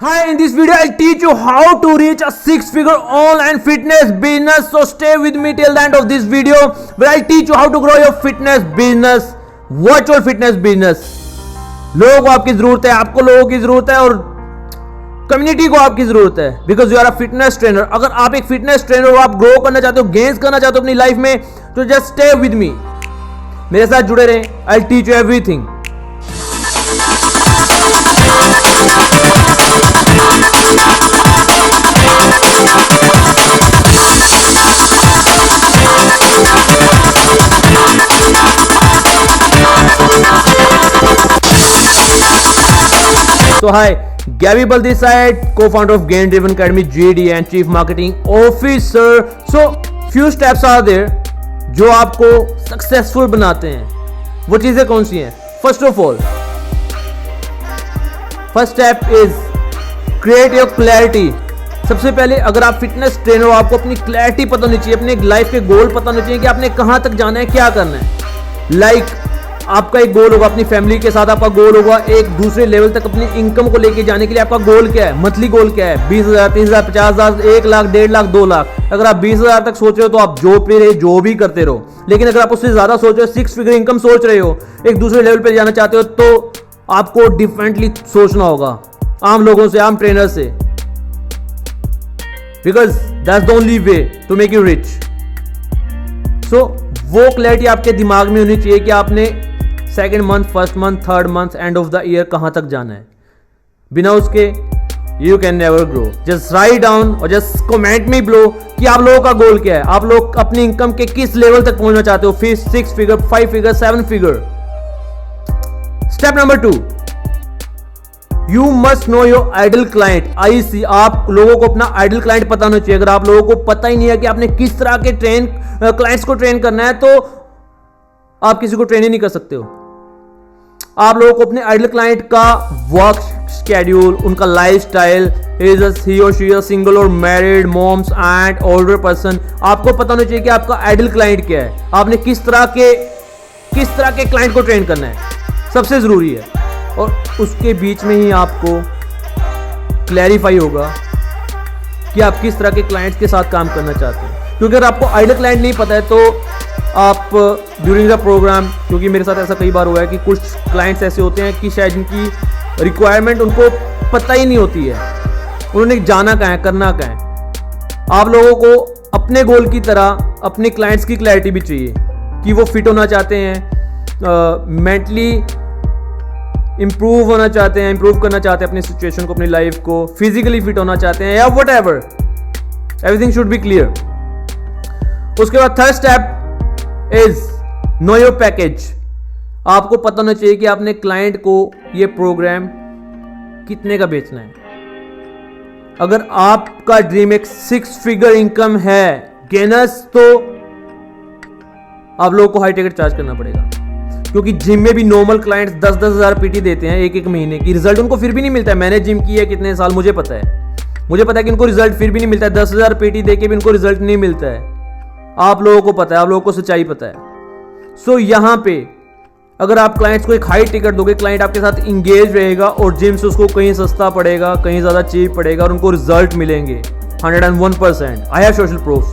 Hi, in this video I'll teach you how to reach a six-figure online fitness business. So stay with me till the end of this video where I'll teach you how to grow your fitness business, virtual fitness business. लोगों को आपकी जरूरत है, आपको लोगों की जरूरत है और कम्युनिटी को आपकी जरूरत है because you are a fitness trainer. अगर आप एक फिटनेस ट्रेनर हो, आप ग्रो करना चाहते हो, गेन्स करना चाहते हो अपनी लाइफ में, तो जस्ट स्टे विद मी, मेरे साथ जुड़े रहें. I will teach you everything. So hi, Gabby Bal this side, co-founder of Gain Driven Academy GD and Chief Marketing Officer. So few steps are there जो आपको successful बनाते हैं. वो चीजें कौन सी हैं? First of all, first step is create your clarity. सबसे पहले अगर आप फिटनेस ट्रेनर हो, आपको अपनी क्लैरिटी पता होनी चाहिए, अपने लाइफ के गोल पता होने चाहिए कि आपने कहां तक जाना है, क्या करना है. लाइक आपका एक गोल होगा अपनी फैमिली के साथ, आपका गोल होगा एक दूसरे लेवल तक अपनी इनकम को लेके जाने के लिए. आपका गोल क्या है? मंथली गोल क्या है? 20,000, 30,000, 50,000, 1 लाख, 1.5 लाख, 2 लाख. अगर आप 20,000 तक सोच रहे हो तो आप जॉब पे रहे, जो भी करते रहो. लेकिन अगर आप उससे ज्यादा सोच रहे हो, 6 फिगर इनकम सोच रहे हो, एक दूसरे लेवल पे जाना चाहते हो, तो आपको डिफरेंटली सोचना होगा आम लोगों से, आम ट्रेनर से, because that's the only way to make you rich. So वो क्लैरिटी आपके दिमाग में होनी चाहिए कि आपने second month, first month, third month, end of the year कहां तक जाना है. बिना उसके you can never grow. Just write down और जस्ट कमेंट में बिलो कि आप लोगों का गोल क्या है, आप लोग अपनी इनकम के किस लेवल तक पहुंचना चाहते हो. 6 figure, 5 figure, 7 figure. Step number 2, you must know your ideal client. IC, आप लोगों को अपना आइडल क्लाइंट पता होना चाहिए. अगर आप लोगों को पता ही नहीं है कि आपने किस तरह के क्लाइंट्स को ट्रेन करना है, तो आप किसी को ट्रेन ही नहीं कर सकते हो. आप लोगों को अपने आइडल क्लाइंट का वर्क शेड्यूल, उनका लाइफस्टाइल, ही और शी सिंगल और married, moms, and older person, आपको पता होना चाहिए कि आपका आइडल क्लाइंट क्या है, आपने किस तरह के क्लाइंट को ट्रेन करना है. सबसे जरूरी है. और उसके बीच में ही आपको क्लैरिफाई होगा कि आप किस तरह के क्लाइंट्स के साथ काम करना चाहते हैं. क्योंकि अगर आपको आइडल क्लाइंट नहीं पता है तो आप ड्यूरिंग द प्रोग्राम, क्योंकि मेरे साथ ऐसा कई बार हुआ है कि कुछ क्लाइंट्स ऐसे होते हैं कि शायद इनकी रिक्वायरमेंट उनको पता ही नहीं होती है, उन्होंने जाना कहाँ है, करना कहाँ है. आप लोगों को अपने गोल की तरह अपने क्लाइंट्स की क्लैरिटी भी चाहिए कि वो फिट होना चाहते हैं, मेंटली इंप्रूव होना चाहते हैं, इंप्रूव करना चाहते हैं अपनी सिचुएशन को, अपनी लाइफ को, फिजिकली फिट होना चाहते हैं, या what ever. Everything should be clear. उसके बाद third step is know your package. आपको पता होना चाहिए कि आपने क्लाइंट को ये प्रोग्राम कितने का बेचना है. अगर आपका ड्रीम एक 6 फिगर इनकम है गेनर्स, तो आप लोगों को हाई टिकट चार्ज करना पड़ेगा. क्योंकि जिम में भी नॉर्मल क्लाइंट्स 10-10 हज़ार PT देते हैं एक महीने की. रिजल्ट उनको फिर भी नहीं मिलता है. मैंने जिम की है कितने साल, मुझे पता है कि इनको रिजल्ट फिर भी नहीं मिलता है. 10,000 PT दे के भी इनको रिजल्ट नहीं मिलता है. आप लोगों को पता है, आप लोगों को सच्चाई पता है. सो यहां पे अगर आप क्लाइंट्स को एक हाई टिकट दोगे, क्लाइंट आपके साथ इंगेज रहेगा और जिम से उसको कहीं सस्ता पड़ेगा, कहीं ज्यादा चीप पड़ेगा और उनको रिजल्ट मिलेंगे 101%. I have social proof.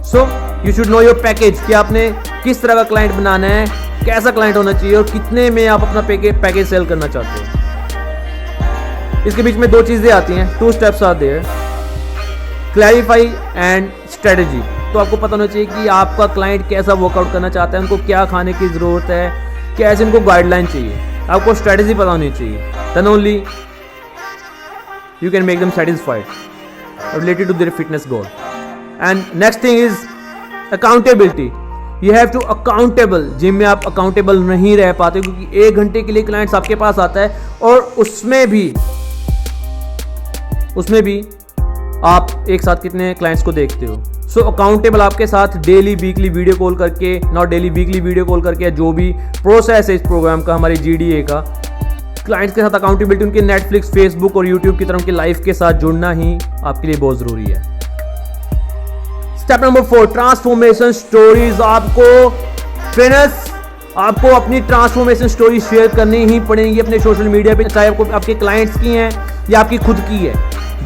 So you should know your package कि आपने किस तरह का क्लाइंट बनाना है, कैसा क्लाइंट होना चाहिए और कितने में आप अपना पैकेज सेल करना चाहते हो. इसके बीच में 2 चीजें आती हैं. 2 steps are there, clarify and strategy. तो आपको पता होना चाहिए कि आपका क्लाइंट कैसा वर्कआउट करना चाहता है, उनको क्या खाने की जरूरत है, कैसे उनको गाइडलाइन चाहिए, आपको स्ट्रेटेजी पता होनी चाहिए. Then only you can make them satisfied related to their fitness goal. And next thing is accountability. You have to accountable. Gym में आप अकाउंटेबल नहीं रह पाते क्योंकि 1 घंटे के लिए क्लाइंट्स आपके पास आता है और उसमें भी आप एक साथ कितने क्लाइंट्स को देखते हो. सो अकाउंटेबल आपके साथ डेली वीकली वीडियो कॉल करके, not daily weekly video call करके, जो भी प्रोसेस है इस प्रोग्राम का, हमारे GDA का, क्लाइंट्स के साथ अकाउंटेबिलिटी, उनके नेटफ्लिक्स, फेसबुक और यूट्यूब की तरह उनकी लाइफ के साथ जुड़ना ही आपके लिए बहुत जरूरी है. Step number 4, transformation stories. आपको ट्रेनर्स आपको अपनी ट्रांसफॉर्मेशन स्टोरी शेयर करनी ही पड़ेगी अपने सोशल मीडिया पे, चाहे आपको आपके क्लाइंट्स की हैं या आपकी खुद की है।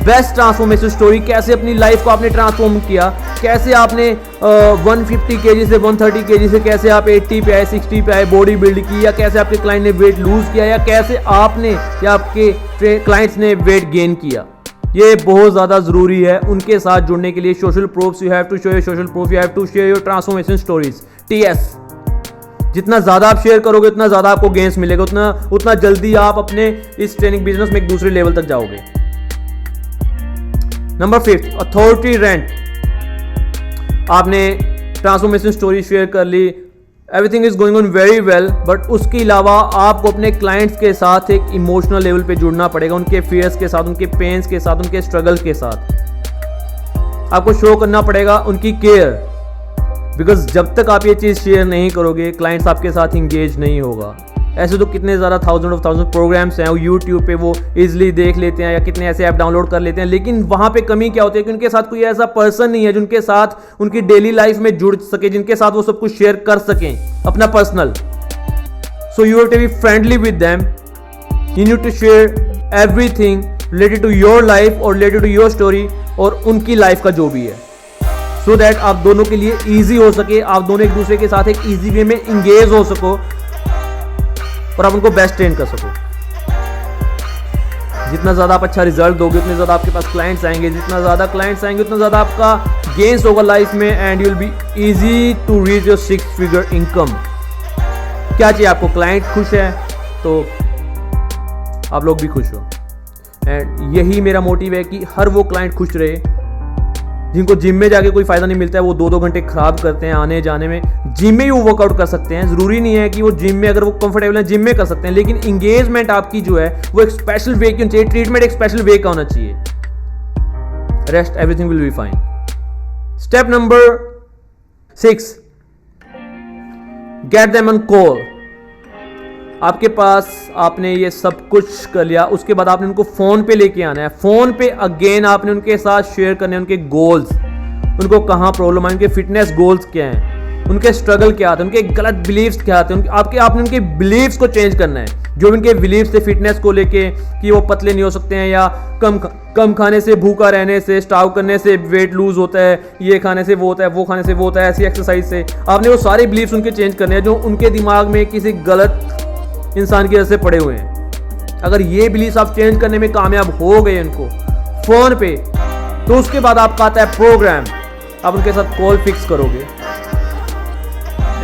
बेस्ट ट्रांसफॉर्मेशन स्टोरी, कैसे अपनी लाइफ को आपने ट्रांसफॉर्म किया, कैसे आपने 150 केजी से 130 केजी से कैसे आप 80 पे आए, 60 पे आए, बॉडी बिल्ड की, या कैसे आपके क्लाइंट ने वेट लूज किया, या कैसे आपने या आपके क्लाइंट्स ने वेट गेन किया। ये बहुत ज़्यादा ज़रूरी है उनके साथ जुड़ने के लिए। Social proofs, you have to show your social proof, you have to share your transformation stories, TS। जितना ज़्यादा आप शेयर करोगे उतना ज़्यादा आपको गेन्स मिलेगा, उतना जल्दी आप अपने इस ट्रेनिंग बिजनेस में एक दूसरे लेवल तक जाओगे। Number 5, authority rent. आपने ट्रांसफॉर्मेशन स्टोरी शेयर कर ली, everything is going on very well, but उसके अलावा आपको अपने क्लाइंट्स के साथ एक इमोशनल लेवल पे जुड़ना पड़ेगा, उनके फियर्स के साथ, उनके पेन्स के साथ, उनके स्ट्रगल के साथ आपको शो करना पड़ेगा उनकी केयर। बिकॉज जब तक आप ये चीज़ शेयर नहीं करोगे, क्लाइंट्स आपके साथ इंगेज नहीं होगा। ऐसे तो कितने ज़्यादा थाउजेंड प्रोग्राम्स हैं, यूट्यूब पे वो इजीली देख लेते हैं, या कितने ऐसे ऐप डाउनलोड कर लेते हैं, लेकिन वहाँ पे कमी क्या होती है कि उनके साथ कोई ऐसा पर्सन नहीं है जिनके साथ उनकी डेली लाइफ में जुड़ सके, जिनके साथ वो सब कुछ शेयर कर सकें अपना personal. So you have to be friendly with them, you need to share everything related to your life और रिलेटेड टू योर स्टोरी और उनकी लाइफ का जो भी है, सो दैट आप दोनों के लिए ईजी हो सके, आप दोनों एक दूसरे के साथ एक ईजी वे में इंगेज हो सको और आप उनको बेस्ट ट्रेन कर सको। जितना ज़्यादा आप अच्छा रिजल्ट दोगे उतने ज़्यादा आपके पास क्लाइंट्स आएंगे, जितना ज़्यादा क्लाइंट्स आएंगे उतना ज़्यादा आपका गेन्स होगा लाइफ में, and you will be easy to reach your 6 figure income. क्या चाहिए आपको? क्लाइंट खुश है तो आप लोग भी खुश हो, एंड यही मेरा मोटिव है कि हर वो क्लाइंट खुश रहे जिनको जिम में जाके कोई फायदा नहीं मिलता है, वो 2-2 घंटे खराब करते हैं आने जाने में। जिम में ही वो वर्कआउट कर सकते हैं, जरूरी नहीं है कि वो जिम में, अगर वो कंफर्टेबल है जिम में कर सकते हैं, लेकिन इंगेजमेंट आपकी जो है वो एक स्पेशल वे की होनी चाहिए, ट्रीटमेंट एक स्पेशल वे का होना चाहिए। Rest everything will be fine. Step number 6, get them on call. आपके पास आपने ये सब कुछ कर लिया, उसके बाद आपने उनको फोन पे लेके आना है। फोन पे अगेन आपने उनके साथ शेयर करने उनके गोल्स, उनको कहाँ प्रॉब्लम है, उनके फिटनेस गोल्स क्या हैं, उनके स्ट्रगल क्या थे, उनके गलत बिलीव्स क्या थे, आपने उनके बिलीव्स को चेंज करना है। जो उनके बिलीव्स थे फिटनेस को लेके कि वो पतले नहीं हो सकते हैं, या कम खाने से, भूखा रहने से, स्टाव करने से वेट लूज होता है, ये खाने से वो होता है, वो खाने से वो होता है, ऐसी एक्सरसाइज से, आपने वो सारे बिलीव्स उनके चेंज करने हैं जो उनके दिमाग में किसी गलत इंसान की वजह से पड़े हुए हैं। अगर ये बिलीव्स आप चेंज करने में कामयाब हो गए उनको फोन पे, तो उसके बाद आपका आता है प्रोग्राम। आप उनके साथ कॉल फिक्स करोगे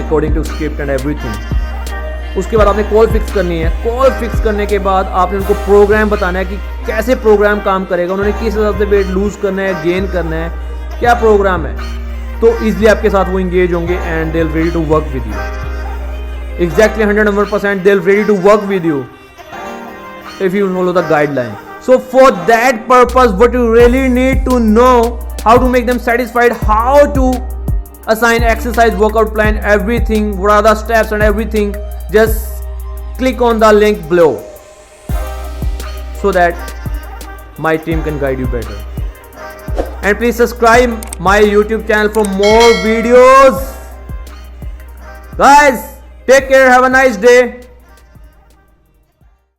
according to script and everything. उसके बाद आपने कॉल फिक्स करनी है। कॉल फिक्स करने के बाद आपने उनको प्रोग्राम बताना है कि कैसे प्रोग्राम काम करेगा, उन्होंने किस हिसाब से वेट लूज करना है, गेन करना है, क्या प्रोग्राम है। तो इजिली आपके साथ वो इंगेज होंगे and they will ready to work with you. Exactly 100% they'll ready to work with you if you follow the guideline. So for that purpose, what you really need to know, how to make them satisfied, how to assign exercise, workout plan, everything, what are the steps and everything, just click on the link below so that my team can guide you better. And please subscribe my YouTube channel for more videos. Guys, take care, have a nice day.